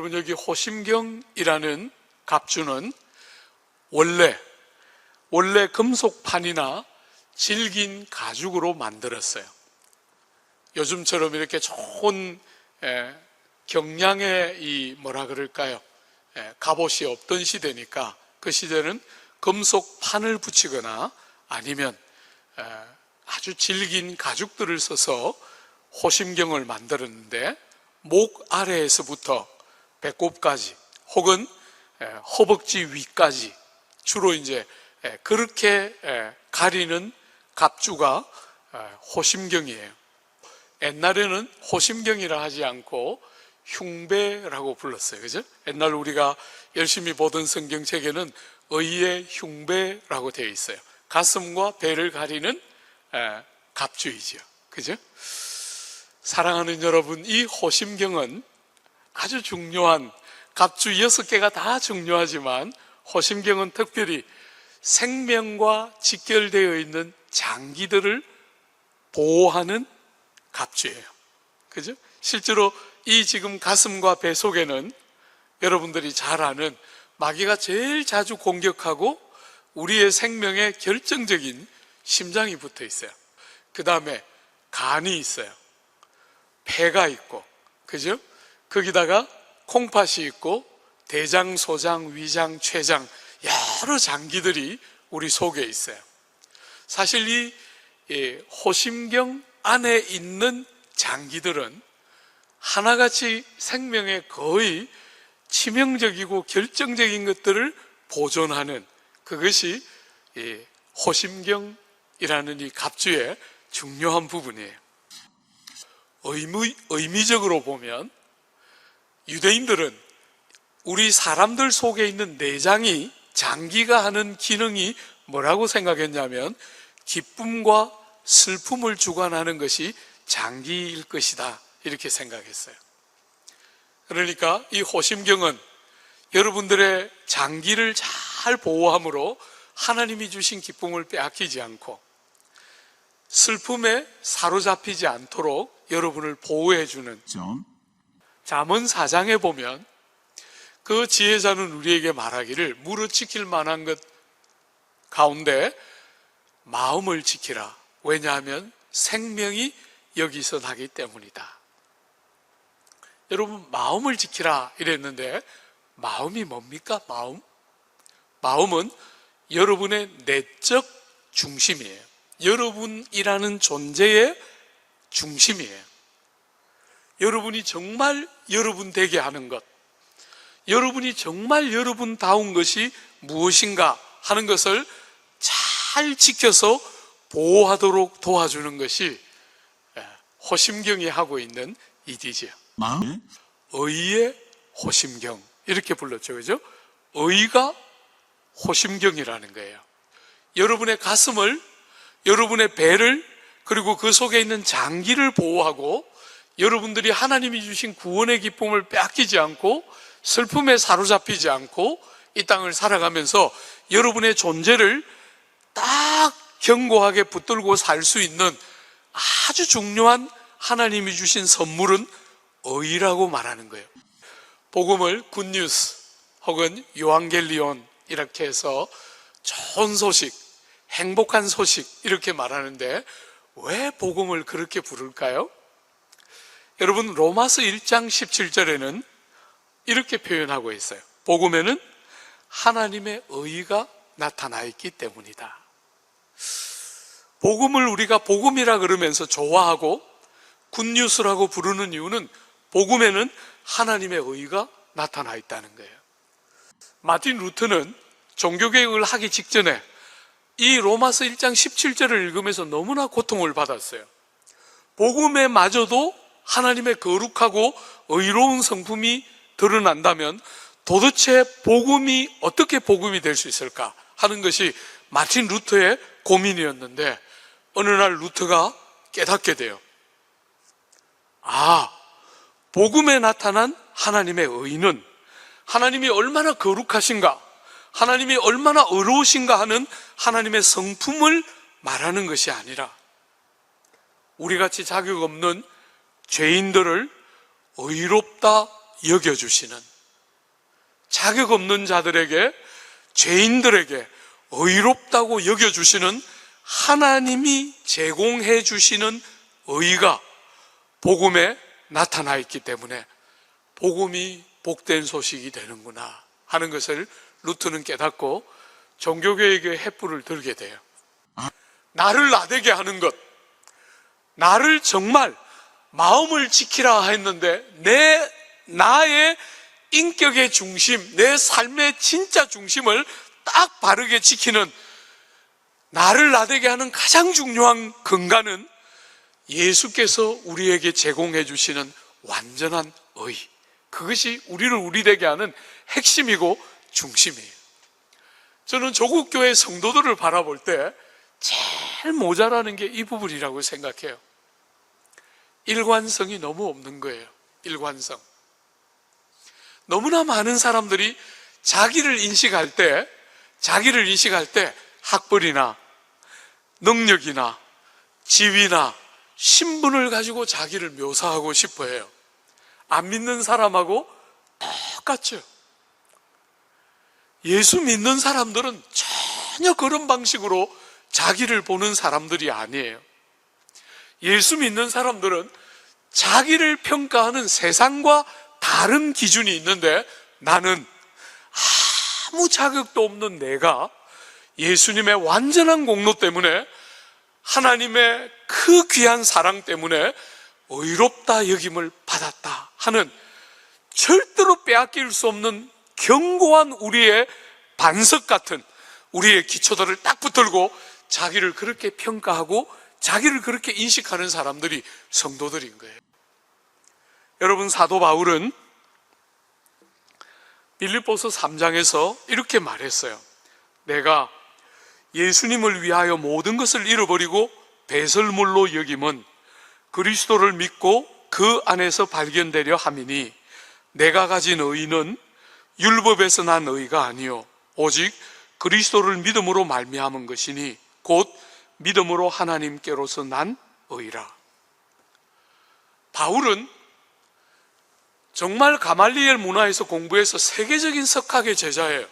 여러분, 여기 호심경이라는 갑주는 원래 금속판이나 질긴 가죽으로 만들었어요. 요즘처럼 이렇게 좋은 경량의 갑옷이 없던 시대니까 그 시대는 금속판을 붙이거나 아니면 아주 질긴 가죽들을 써서 호심경을 만들었는데, 목 아래에서부터 배꼽까지 혹은 허벅지 위까지 주로 이제 그렇게 가리는 갑주가 호심경이에요. 옛날에는 호심경이라 하지 않고 흉배라고 불렀어요. 그죠? 옛날 우리가 열심히 보던 성경책에는 의의 흉배라고 되어 있어요. 가슴과 배를 가리는 갑주이죠. 그죠? 사랑하는 여러분, 이 호심경은 아주 중요한, 갑주 6개가 다 중요하지만 호심경은 특별히 생명과 직결되어 있는 장기들을 보호하는 갑주예요. 그죠? 실제로 이 지금 가슴과 배 속에는 여러분들이 잘 아는 마귀가 제일 자주 공격하고 우리의 생명에 결정적인 심장이 붙어 있어요. 그 다음에 간이 있어요. 폐가 있고, 그죠? 거기다가 콩팥이 있고, 대장, 소장, 위장, 췌장, 여러 장기들이 우리 속에 있어요. 사실 이 호심경 안에 있는 장기들은 하나같이 생명에 거의 치명적이고 결정적인 것들을 보존하는, 그것이 이 호심경이라는 이 갑주의 중요한 부분이에요. 의미적으로 보면 유대인들은 우리 사람들 속에 있는 내장이, 장기가 하는 기능이 뭐라고 생각했냐면 기쁨과 슬픔을 주관하는 것이 장기일 것이다, 이렇게 생각했어요. 그러니까 이 호심경은 여러분들의 장기를 잘 보호함으로 하나님이 주신 기쁨을 빼앗기지 않고 슬픔에 사로잡히지 않도록 여러분을 보호해주는, 잠언 4장에 보면 그 지혜자는 우리에게 말하기를 무릇 지킬 만한 것 가운데 마음을 지키라. 왜냐하면 생명이 여기서 나기 때문이다. 여러분, 마음을 지키라 이랬는데 마음이 뭡니까? 마음은 여러분의 내적 중심이에요. 여러분이라는 존재의 중심이에요. 여러분이 정말 여러분 되게 하는 것, 여러분이 정말 여러분다운 것이 무엇인가 하는 것을 잘 지켜서 보호하도록 도와주는 것이 호심경이 하고 있는 일이지요. 의의 호심경, 이렇게 불렀죠. 그죠? 의가 호심경이라는 거예요. 여러분의 가슴을, 여러분의 배를, 그리고 그 속에 있는 장기를 보호하고 여러분들이 하나님이 주신 구원의 기쁨을 빼앗기지 않고 슬픔에 사로잡히지 않고 이 땅을 살아가면서 여러분의 존재를 딱 견고하게 붙들고 살 수 있는 아주 중요한 하나님이 주신 선물은 의라고 말하는 거예요. 복음을 굿뉴스 혹은 요한겔리온 이렇게 해서 좋은 소식, 행복한 소식 이렇게 말하는데 왜 복음을 그렇게 부를까요? 여러분, 로마서 1장 17절에는 이렇게 표현하고 있어요. 복음에는 하나님의 의가 나타나 있기 때문이다. 복음을 우리가 복음이라 그러면서 좋아하고 굿뉴스라고 부르는 이유는 복음에는 하나님의 의가 나타나 있다는 거예요. 마틴 루터는 종교개혁을 하기 직전에 이 로마서 1장 17절을 읽으면서 너무나 고통을 받았어요. 복음에 마저도 하나님의 거룩하고 의로운 성품이 드러난다면 도대체 복음이 어떻게 복음이 될 수 있을까 하는 것이 마틴 루터의 고민이었는데, 어느 날 루터가 깨닫게 돼요. 복음에 나타난 하나님의 의는 하나님이 얼마나 거룩하신가, 하나님이 얼마나 의로우신가 하는 하나님의 성품을 말하는 것이 아니라 우리같이 자격 없는 죄인들을 의롭다 여겨주시는, 자격 없는 자들에게, 죄인들에게 의롭다고 여겨주시는 하나님이 제공해 주시는 의가 복음에 나타나 있기 때문에 복음이 복된 소식이 되는구나 하는 것을 루트는 깨닫고 종교개혁의 횃불을 들게 돼요. 나를 나대게 하는 것, 나를 정말 마음을 지키라 했는데 나의 인격의 중심, 내 삶의 진짜 중심을 딱 바르게 지키는, 나를 나대게 하는 가장 중요한 근간은 예수께서 우리에게 제공해 주시는 완전한 의, 그것이 우리를 우리되게 하는 핵심이고 중심이에요. 저는 조국 교회 성도들을 바라볼 때 제일 모자라는 게 이 부분이라고 생각해요. 일관성이 너무 없는 거예요. 일관성. 너무나 많은 사람들이 자기를 인식할 때 학벌이나 능력이나 지위나 신분을 가지고 자기를 묘사하고 싶어 해요. 안 믿는 사람하고 똑같죠. 예수 믿는 사람들은 전혀 그런 방식으로 자기를 보는 사람들이 아니에요. 예수 믿는 사람들은 자기를 평가하는 세상과 다른 기준이 있는데, 나는 아무 자격도 없는 내가 예수님의 완전한 공로 때문에, 하나님의 그 귀한 사랑 때문에 의롭다 여김을 받았다 하는 절대로 빼앗길 수 없는 견고한 우리의 반석 같은 우리의 기초들을 딱 붙들고 자기를 그렇게 평가하고 자기를 그렇게 인식하는 사람들이 성도들인 거예요. 여러분, 사도 바울은 빌립보서 3장에서 이렇게 말했어요. 내가 예수님을 위하여 모든 것을 잃어버리고 배설물로 여김은 그리스도를 믿고 그 안에서 발견되려 함이니, 내가 가진 의는 율법에서 난 의가 아니요 오직 그리스도를 믿음으로 말미암은 것이니 곧 믿음으로 하나님께로서 난 의라. 바울은 정말 가말리엘 문화에서 공부해서 세계적인 석학의 제자예요.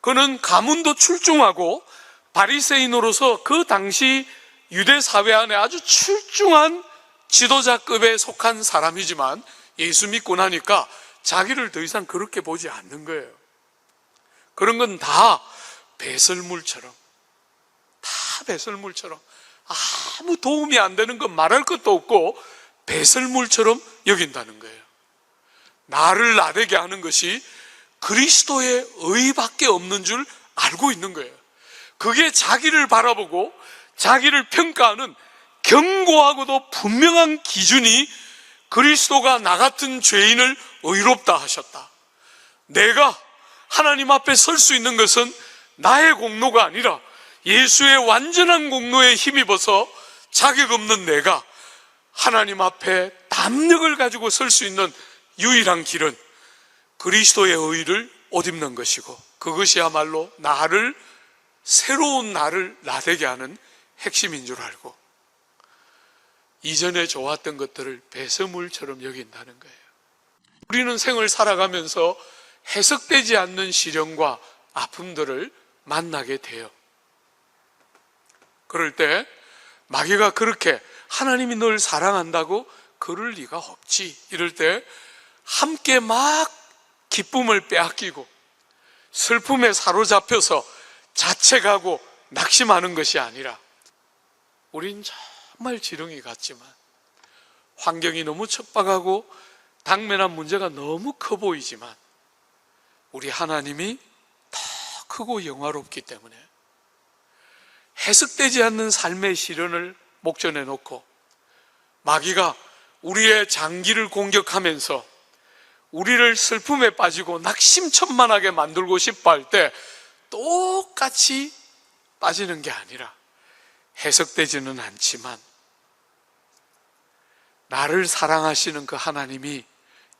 그는 가문도 출중하고 바리새인으로서 그 당시 유대 사회 안에 아주 출중한 지도자급에 속한 사람이지만, 예수 믿고 나니까 자기를 더 이상 그렇게 보지 않는 거예요. 그런 건 다 배설물처럼, 아무 도움이 안 되는 건 말할 것도 없고 배설물처럼 여긴다는 거예요. 나를 나대게 하는 것이 그리스도의 의밖에 없는 줄 알고 있는 거예요. 그게 자기를 바라보고 자기를 평가하는 견고하고도 분명한 기준이 그리스도가 나 같은 죄인을 의롭다 하셨다. 내가 하나님 앞에 설 수 있는 것은 나의 공로가 아니라 예수의 완전한 공로에 힘입어서 자격 없는 내가 하나님 앞에 담력을 가지고 설 수 있는 유일한 길은 그리스도의 의를 옷 입는 것이고, 그것이야말로 나를, 새로운 나를 나되게 하는 핵심인 줄 알고 이전에 좋았던 것들을 배설물처럼 여긴다는 거예요. 우리는 생을 살아가면서 해석되지 않는 시련과 아픔들을 만나게 돼요. 그럴 때 마귀가 그렇게 하나님이 널 사랑한다고 그럴 리가 없지, 이럴 때 함께 막 기쁨을 빼앗기고 슬픔에 사로잡혀서 자책하고 낙심하는 것이 아니라, 우린 정말 지렁이 같지만 환경이 너무 척박하고 당면한 문제가 너무 커 보이지만 우리 하나님이 더 크고 영화롭기 때문에 해석되지 않는 삶의 시련을 목전에 놓고 마귀가 우리의 장기를 공격하면서 우리를 슬픔에 빠지고 낙심천만하게 만들고 싶어 할 때 똑같이 빠지는 게 아니라, 해석되지는 않지만 나를 사랑하시는 그 하나님이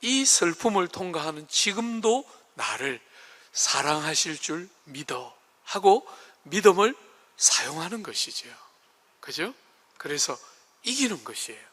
이 슬픔을 통과하는 지금도 나를 사랑하실 줄 믿어 하고 믿음을 사용하는 것이죠. 그죠? 그래서 이기는 것이에요.